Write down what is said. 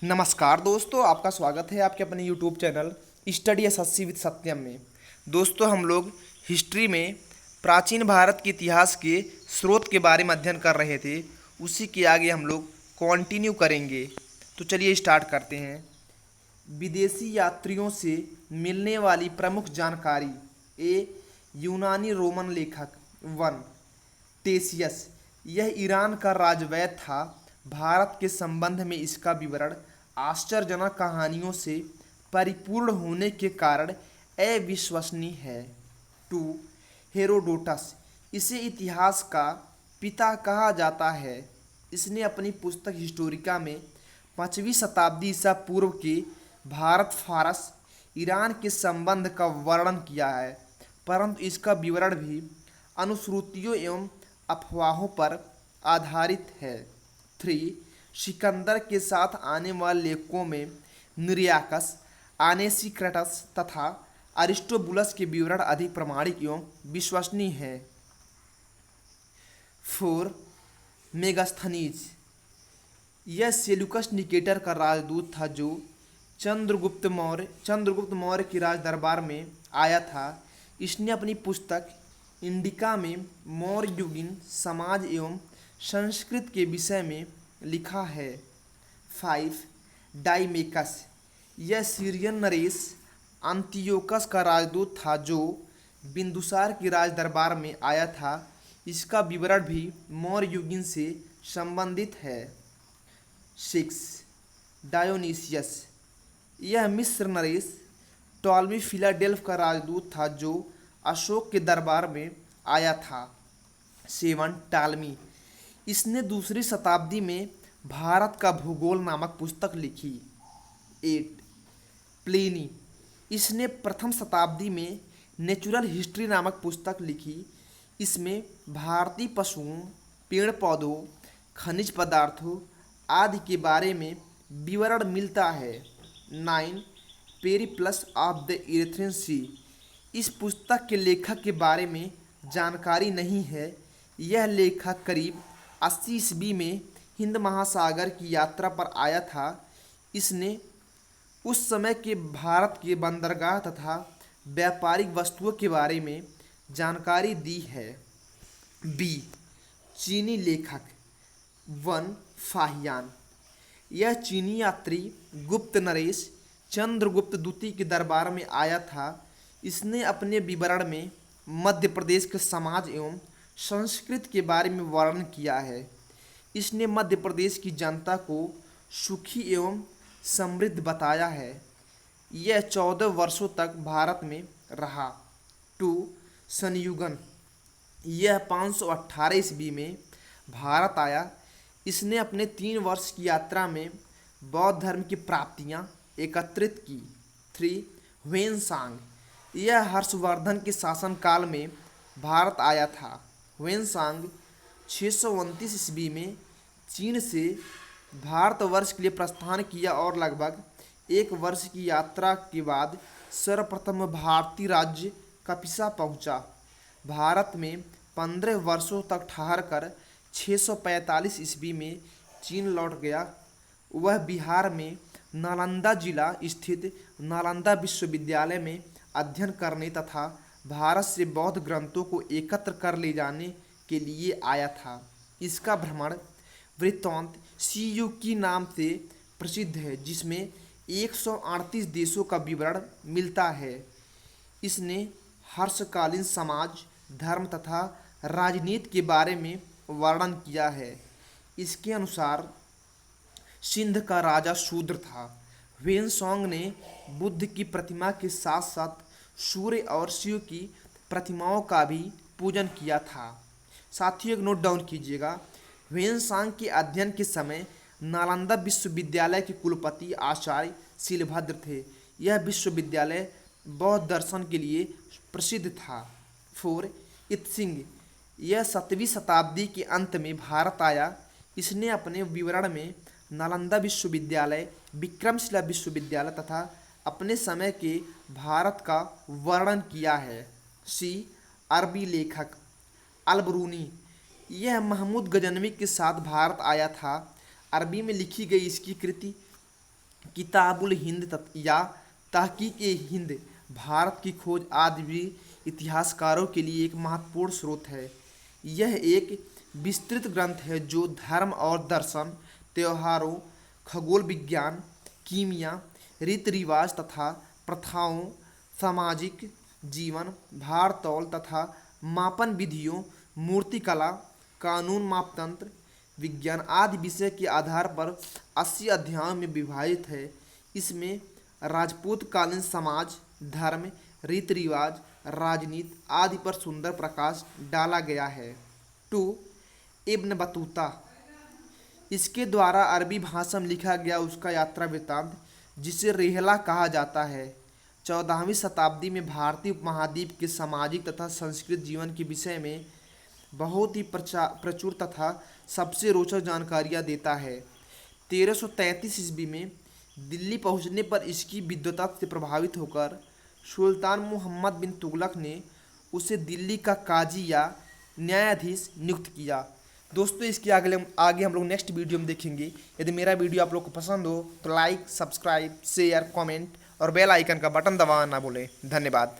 नमस्कार दोस्तों, आपका स्वागत है आपके अपने YouTube channel study SSC with Satyam में। दोस्तों, हम लोग हिस्ट्री में प्राचीन भारत के इतिहास के स्रोत के बारे में अध्ययन कर रहे थे। उसी के आगे हम लोग कंटिन्यू करेंगे। तो चलिए स्टार्ट करते हैं। विदेशी यात्रियों से मिलने वाली प्रमुख जानकारी। ए यूनानी रोमन लेखक 1 टेसियस, यह ईरान का राजवैद्य था। भारत के संबंध में इसका विवरण आश्चर्यजनक कहानियों से परिपूर्ण होने के कारण अविश्वसनीय है। 2 हेरोडोटस, इसे इतिहास का पिता कहा जाता है। इसने अपनी पुस्तक हिस्टोरिका में 5वीं शताब्दी ईसा पूर्व के भारत फारस ईरान के संबंध का वर्णन किया है, परंतु इसका विवरण भी अनुश्रुतियों एवं अफवाहों पर आधारित है। 3 सिकंदर के साथ आने वाले लेखकों में निरियाकस, आनेसिक्रेटस तथा अरिस्टोबुलस के विवरण अधिक प्रमाणिक एवं विश्वसनीय हैं। 4 मेगास्थनीज, यह सेल्यूकस निकेटर का राजदूत था जो चंद्रगुप्त मौर्य के राज दरबार में आया था। इसने अपनी पुस्तक इंडिका में मौर्ययुगीन समाज एवं संस्कृति के विषय में लिखा है। 5 डाइमेकस, यह सीरियन नरेश अंतियोकस का राजदूत था जो बिंदुसार के राज दरबार में आया था। इसका विवरण भी मौर्ययुगीन से संबंधित है। 6 डायोनीसियस, यह मिस्र नरेश टॉलमी फिलाडेल्फ का राजदूत था जो अशोक के दरबार में आया था। 7 टालमी, इसने दूसरी शताब्दी में भारत का भूगोल नामक पुस्तक लिखी। 8 प्लिनी, इसने प्रथम शताब्दी में नेचुरल हिस्ट्री नामक पुस्तक लिखी। इसमें भारतीय पशुओं, पेड़ पौधों, खनिज पदार्थों आदि के बारे में विवरण मिलता है। 9 पेरिप्लस ऑफ द इरेथ्रियन सी, इस पुस्तक के लेखक के बारे में जानकारी नहीं है। यह लेखक करीब 80 ईस्वी में हिंद महासागर की यात्रा पर आया था। इसने उस समय के भारत के बंदरगाह तथा व्यापारिक वस्तुओं के बारे में जानकारी दी है। बी चीनी लेखक 1 फाहियान, यह चीनी यात्री गुप्त नरेश चंद्रगुप्त द्वितीय के दरबार में आया था। इसने अपने विवरण में मध्य प्रदेश के समाज एवं संस्कृति के बारे में वर्णन किया है। इसने मध्य प्रदेश की जनता को सुखी एवं समृद्ध बताया है। यह 14 वर्षों तक भारत में रहा। 2 संयुगन, यह 518 ईस्वी में भारत आया। इसने अपने 3 वर्ष की यात्रा में बौद्ध धर्म की प्राप्तियां एकत्रित की। 3 ह्वेनसांग, यह हर्षवर्धन के शासनकाल में भारत आया था। ह्वेनसांग 629 ईस्वी में चीन से भारतवर्ष के लिए प्रस्थान किया और लगभग 1 वर्ष की यात्रा के बाद सर्वप्रथम भारतीय राज्य कपिसा पहुंचा। भारत में 15 वर्षों तक ठहर कर 645 ईस्वी में चीन लौट गया। वह बिहार में नालंदा जिला स्थित नालंदा विश्वविद्यालय में अध्ययन करने तथा भारत से बौद्ध ग्रंथों को एकत्र कर ले जाने के लिए आया था। इसका भ्रमण वृत्तांत सीयूकी नाम से प्रसिद्ध है, जिसमें 138 देशों का विवरण मिलता है। इसने हर्षकालीन समाज, धर्म तथा राजनीति के बारे में वर्णन किया है। इसके अनुसार सिंध का राजा शूद्र था। ह्वेनसांग ने बुद्ध की प्रतिमा के साथ साथ सूर्य और शिव की प्रतिमाओं का भी पूजन किया था। साथियों, एक नोट डाउन कीजिएगा। ह्वेनसांग के अध्ययन के समय नालंदा विश्वविद्यालय के कुलपति आचार्य शीलभद्र थे। यह विश्वविद्यालय बौद्ध दर्शन के लिए प्रसिद्ध था। 4 इत्सिंग, यह 7वीं शताब्दी के अंत में भारत आया। इसने अपने विवरण में नालंदा विश्वविद्यालय, विक्रमशिला विश्वविद्यालय तथा अपने समय के भारत का वर्णन किया है। सी अरबी लेखक अलबरूनी, यह महमूद गजनवी के साथ भारत आया था। अरबी में लिखी गई इसकी कृति किताबुल हिंद या तहकीक ए हिंद भारत की खोज आदि भी इतिहासकारों के लिए एक महत्वपूर्ण स्रोत है। यह एक विस्तृत ग्रंथ है जो धर्म और दर्शन, त्योहारों, खगोल विज्ञान, कीमिया, रीति रिवाज तथा प्रथाओं, सामाजिक जीवन, भारतौल तथा मापन विधियों, मूर्तिकला, कानून, मापतंत्र, विज्ञान आदि विषय के आधार पर 80 अध्यायों में विभाजित है। इसमें राजपूत कालीन समाज, धर्म, रीति रिवाज, राजनीति आदि पर सुंदर प्रकाश डाला गया है। 2. इब्न बतूता, इसके द्वारा अरबी भाषा में लिखा गया उसका यात्रा वृत्तांत, जिसे रेहला कहा जाता है, 14वीं शताब्दी में भारतीय उपमहाद्वीप के सामाजिक तथा सांस्कृतिक जीवन के विषय में बहुत ही प्रचुर तथा सबसे रोचक जानकारियाँ देता है। 1333 ईस्वी में दिल्ली पहुंचने पर इसकी विद्वता से प्रभावित होकर सुल्तान मोहम्मद बिन तुगलक ने उसे दिल्ली का काजी या न्यायाधीश नियुक्त किया। दोस्तों, इसके आगे हम लोग नेक्स्ट वीडियो में देखेंगे। यदि मेरा वीडियो आप लोग को पसंद हो तो लाइक, सब्सक्राइब, शेयर, कमेंट और बेल आइकन का बटन दबाना ना भूलें। धन्यवाद।